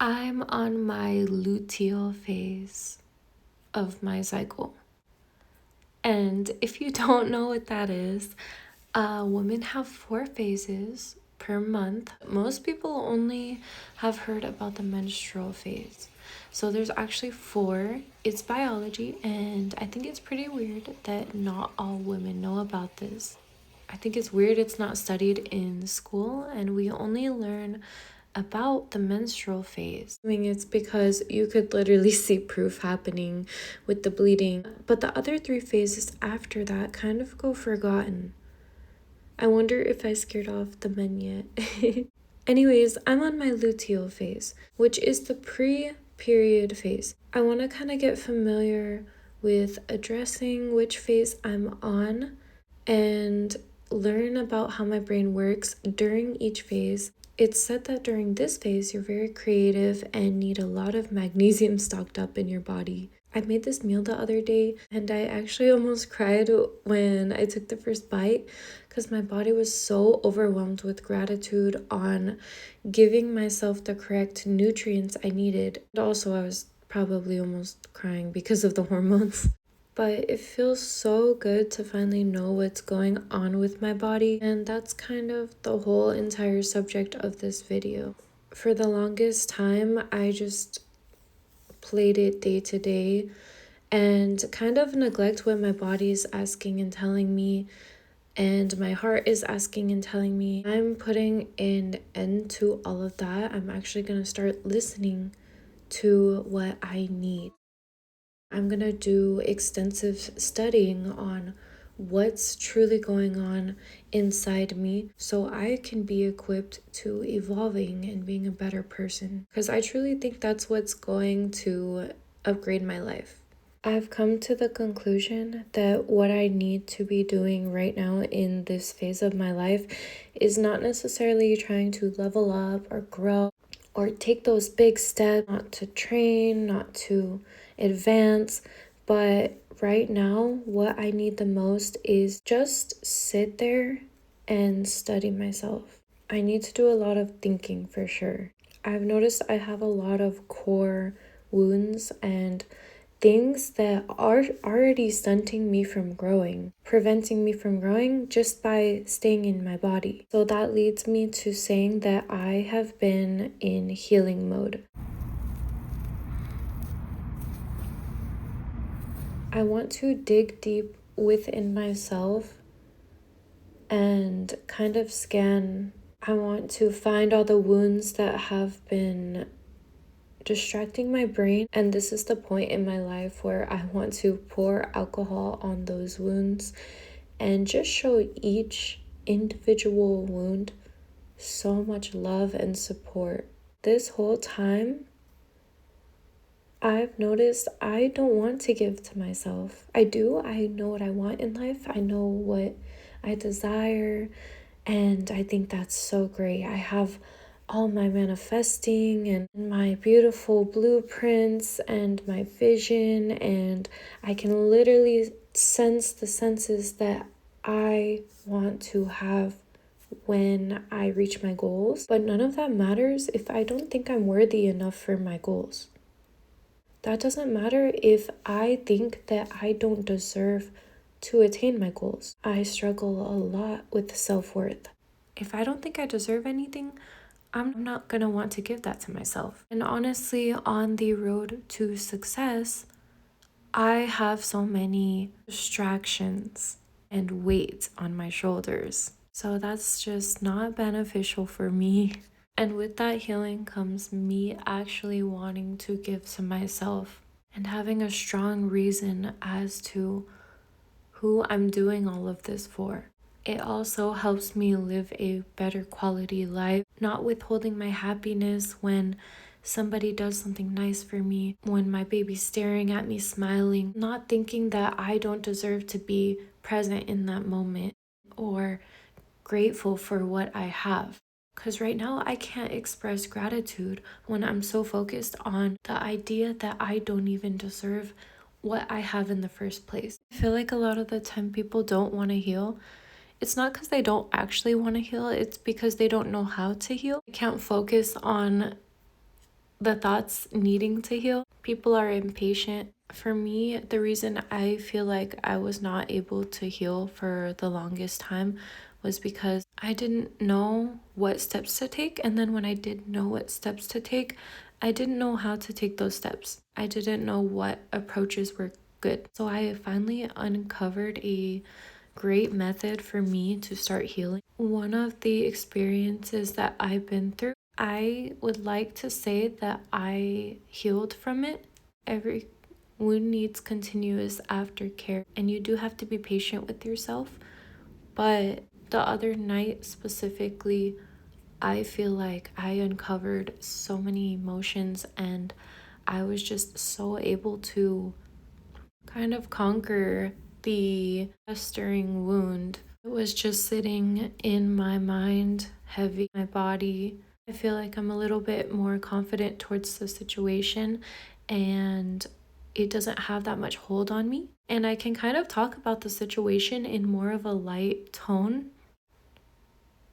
I'm on my luteal phase of my cycle. And if you don't know what that is, women have 4 phases per month. Most people only have heard about the menstrual phase. So there's actually 4. It's biology, and I think it's pretty weird that not all women know about this. I think it's weird it's not studied in school, and we only learn about the menstrual phase. I mean, it's because you could literally see proof happening with the bleeding, but the other 3 phases after that kind of go forgotten. I wonder if I scared off the men yet. Anyways, I'm on my luteal phase, which is the pre-period phase. I want to kind of get familiar with addressing which phase I'm on and learn about how my brain works during each phase. It's said that during this phase, you're very creative and need a lot of magnesium stocked up in your body. I made this meal the other day and I actually almost cried when I took the first bite because my body was so overwhelmed with gratitude on giving myself the correct nutrients I needed. And also, I was probably almost crying because of the hormones. But it feels so good to finally know what's going on with my body, and that's kind of the whole entire subject of this video. For the longest time, I just played it day to day and kind of neglect what my body is asking and telling me, and my heart is asking and telling me. I'm putting an end to all of that. I'm actually going to start listening to what I need. I'm going to do extensive studying on what's truly going on inside me so I can be equipped to evolving and being a better person. Because I truly think that's what's going to upgrade my life. I've come to the conclusion that what I need to be doing right now in this phase of my life is not necessarily trying to level up or grow or take those big steps, not to train, not to advance. But right now, what I need the most is just sit there and study myself. I need to do a lot of thinking for sure. I've noticed I have a lot of core wounds and things that are already stunting me from growing, preventing me from growing just by staying in my body. So that leads me to saying that I have been in healing mode. I want to dig deep within myself and kind of scan. I want to find all the wounds that have been distracting my brain, and this is the point in my life where I want to pour alcohol on those wounds and just show each individual wound so much love and support. This whole time, I've noticed I don't want to give to myself. I do. I know what I want in life. I know what I desire, and I think that's so great. I have all my manifesting and my beautiful blueprints and my vision, and I can literally sense the senses that I want to have when I reach my goals. But none of that matters if I don't think I'm worthy enough for my goals. That doesn't matter if I think that I don't deserve to attain my goals. I struggle a lot with self-worth. If I don't think I deserve anything, I'm not going to want to give that to myself. And honestly, on the road to success, I have so many distractions and weight on my shoulders. So that's just not beneficial for me. And with that healing comes me actually wanting to give to myself and having a strong reason as to who I'm doing all of this for. It also helps me live a better quality life, not withholding my happiness when somebody does something nice for me, when my baby's staring at me smiling, not thinking that I don't deserve to be present in that moment or grateful for what I have. Because right now I can't express gratitude when I'm so focused on the idea that I don't even deserve what I have in the first place. I feel like a lot of the time people don't want to heal. It's not because they don't actually want to heal, it's because they don't know how to heal. They can't focus on the thoughts needing to heal. People are impatient. For me, the reason I feel like I was not able to heal for the longest time was because I didn't know what steps to take. And then when I did know what steps to take, I didn't know how to take those steps. I didn't know what approaches were good. So I finally uncovered a great method for me to start healing. One of the experiences that I've been through, I would like to say that I healed from it. Every wound needs continuous aftercare, and you do have to be patient with yourself. But the other night specifically, I feel like I uncovered so many emotions, and I was just so able to kind of conquer the festering wound. It was just sitting in my mind, heavy, my body. I feel like I'm a little bit more confident towards the situation, and it doesn't have that much hold on me. And I can kind of talk about the situation in more of a light tone.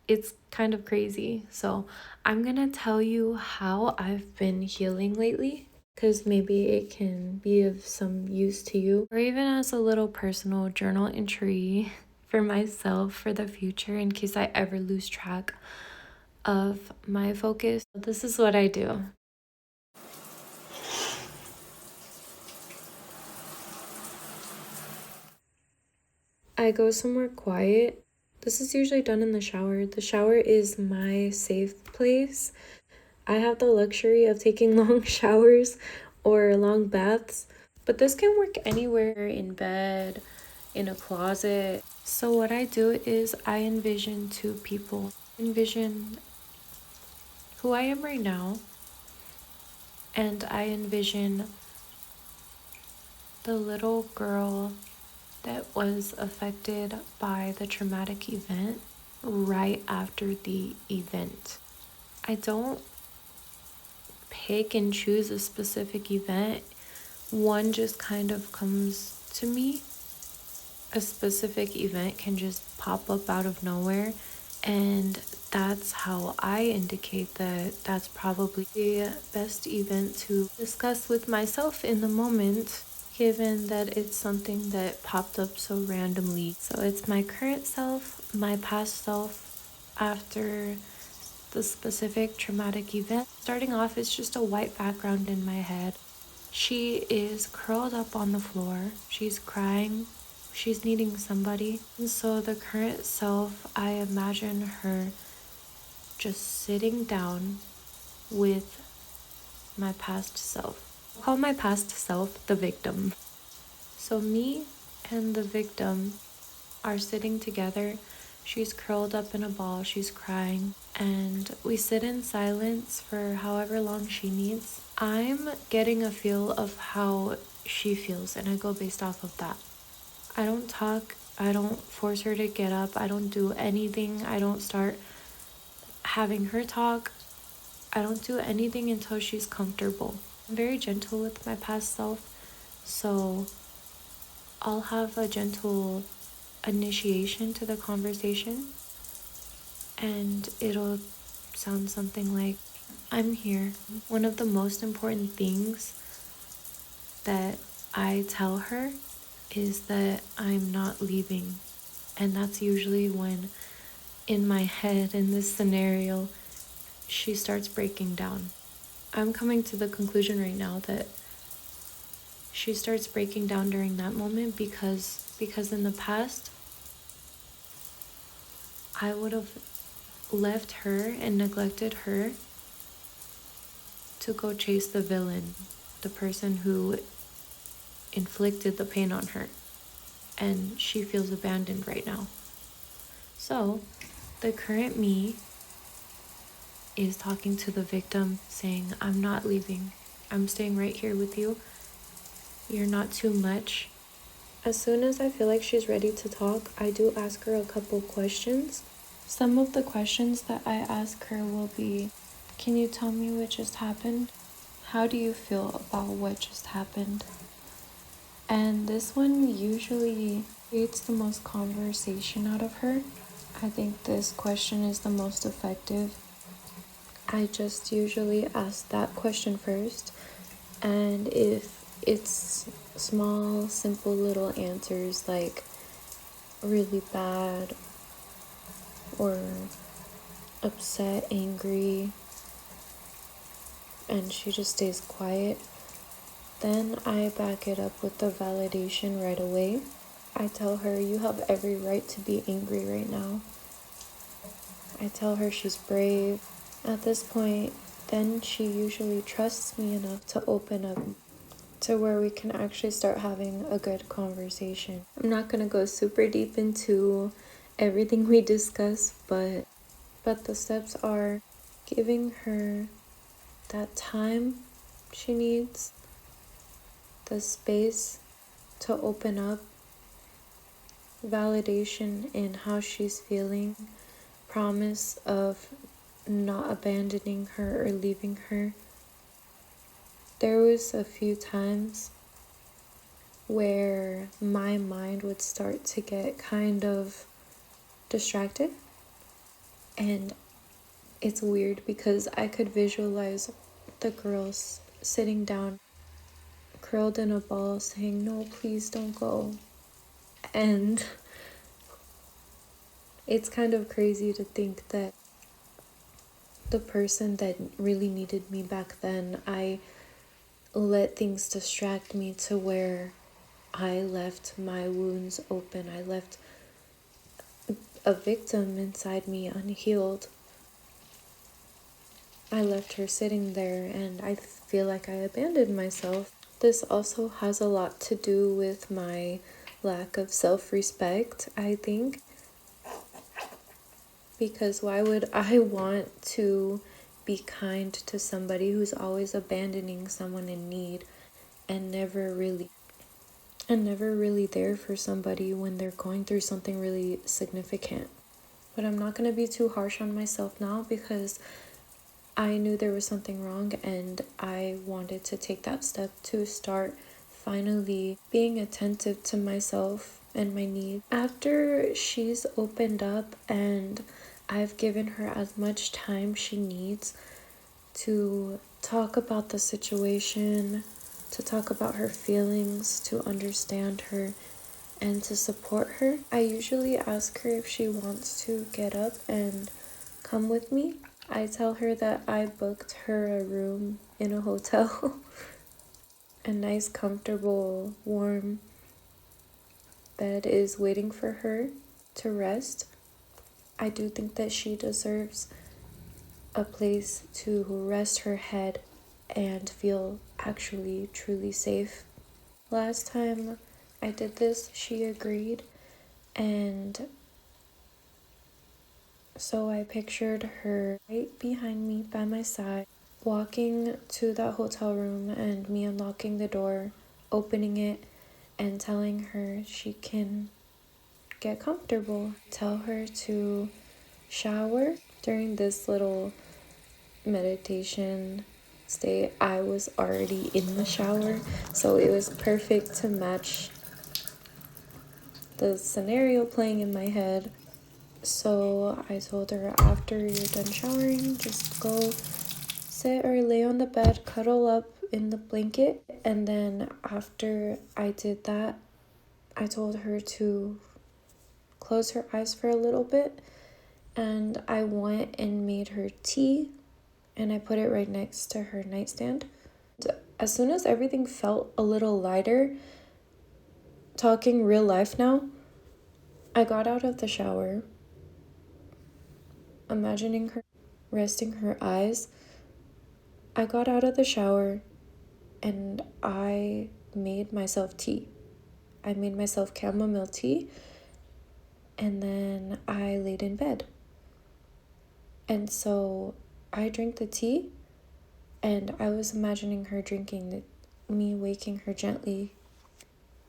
It's kind of crazy. So, I'm gonna tell you how I've been healing lately, because maybe it can be of some use to you, or even as a little personal journal entry for myself for the future in case I ever lose track of my focus. This is what I do. I go somewhere quiet. This is usually done in the shower. The shower is my safe place. I have the luxury of taking long showers or long baths, but this can work anywhere, in bed, in a closet. So what I do is I envision two people. Envision who I am right now, and I envision the little girl that was affected by the traumatic event right after the event. I don't pick and choose a specific event. One just kind of comes to me. A specific event can just pop up out of nowhere, and that's how I indicate that that's probably the best event to discuss with myself in the moment, given that it's something that popped up so randomly. So it's my current self, my past self after the specific traumatic event. Starting off, it's just a white background in my head. She is curled up on the floor. She's crying. She's needing somebody. And so the current self, I imagine her just sitting down with my past self. I'll call my past self the victim. So me and the victim are sitting together. She's curled up in a ball. She's crying. And we sit in silence for however long she needs. I'm getting a feel of how she feels, and I go based off of that. I don't talk. I don't force her to get up. I don't do anything. I don't start having her talk. I don't do anything until she's comfortable. I'm very gentle with my past self, so I'll have a gentle initiation to the conversation, and it'll sound something like, I'm here. One of the most important things that I tell her is that I'm not leaving. And that's usually when, in my head, in this scenario, she starts breaking down. I'm coming to the conclusion right now that she starts breaking down during that moment because in the past, I would have left her and neglected her to go chase the villain, the person who inflicted the pain on her. And she feels abandoned right now. So, the current me is talking to the victim, saying, I'm not leaving. I'm staying right here with you. You're not too much. As soon as I feel like she's ready to talk, I do ask her a couple questions. Some of the questions that I ask her will be, can you tell me what just happened? How do you feel about what just happened? And this one usually creates the most conversation out of her. I think this question is the most effective. I just usually ask that question first, and if it's small, simple little answers like really bad or upset, angry, and she just stays quiet, then I back it up with the validation right away. I tell her, you have every right to be angry right now. I tell her she's brave. At this point, then she usually trusts me enough to open up to where we can actually start having a good conversation. I'm not going to go super deep into everything we discuss, but the steps are giving her that time she needs, the space to open up, validation in how she's feeling, promise of not abandoning her or leaving her. There was a few times where my mind would start to get kind of distracted, and it's weird because I could visualize the girls sitting down curled in a ball saying, no, please don't go. And it's kind of crazy to think that the person that really needed me back then, I let things distract me to where I left my wounds open. I left a victim inside me unhealed. I left her sitting there, and I feel like I abandoned myself. This also has a lot to do with my lack of self-respect, I think, because why would I want to be kind to somebody who's always abandoning someone in need and never really there for somebody when they're going through something really significant. But I'm not going to be too harsh on myself now because I knew there was something wrong, and I wanted to take that step to start finally being attentive to myself and my needs. After she's opened up and I've given her as much time she needs to talk about the situation, to talk about her feelings, to understand her, and to support her, I usually ask her if she wants to get up and come with me. I tell her that I booked her a room in a hotel, a nice, comfortable, warm bed is waiting for her to rest. I do think that she deserves a place to rest her head and feel actually truly safe. Last time I did this, she agreed, and so I pictured her right behind me by my side, walking to that hotel room and me unlocking the door, opening it, and telling her she can get comfortable. Tell her to shower. During this little meditation state, I was already in the shower, so it was perfect to match the scenario playing in my head. So I told her, after you're done showering, just go sit or lay on the bed, cuddle up in the blanket. And then after I did that, I told her to close her eyes for a little bit. And I went and made her tea, and I put it right next to her nightstand. As soon as everything felt a little lighter, talking real life now, I got out of the shower, imagining her resting her eyes. I got out of the shower and I made myself tea. I made myself chamomile tea, and then I laid in bed. And so I drank the tea, and I was imagining her drinking it, me waking her gently,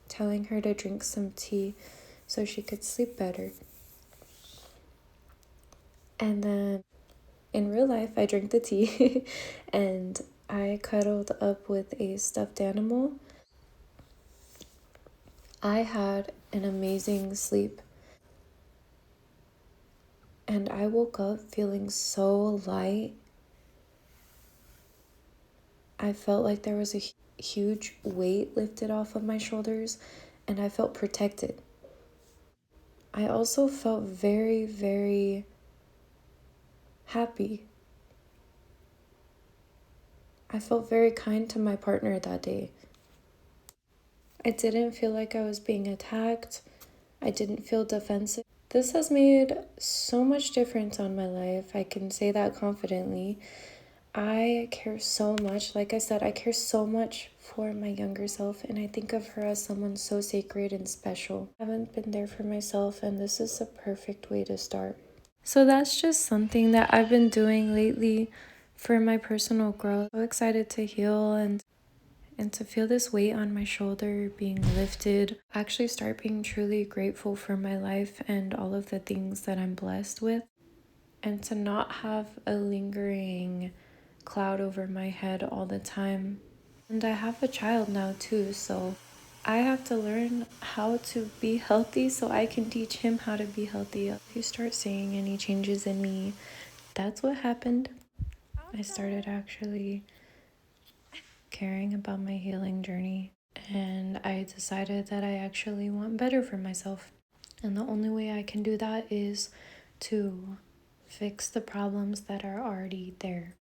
telling her to drink some tea so she could sleep better. And then in real life, I drank the tea and I cuddled up with a stuffed animal. I had an amazing sleep, and I woke up feeling so light I felt like there was a huge weight lifted off of my shoulders, and I felt protected. I also felt very, very happy. I felt very kind to my partner that day. I didn't feel like I was being attacked. I didn't feel defensive. This has made so much difference on my life. I can say that confidently. I care so much. Like I said, I care so much for my younger self, and I think of her as someone so sacred and special. I haven't been there for myself, and this is a perfect way to start. So that's just something that I've been doing lately for my personal growth. So excited to heal and to feel this weight on my shoulder being lifted. Actually start being truly grateful for my life and all of the things that I'm blessed with, and to not have a lingering cloud over my head all the time. And I have a child now too, so I have to learn how to be healthy so I can teach him how to be healthy. If you start seeing any changes in me, that's what happened. I started actually caring about my healing journey, and I decided that I actually want better for myself. And the only way I can do that is to fix the problems that are already there.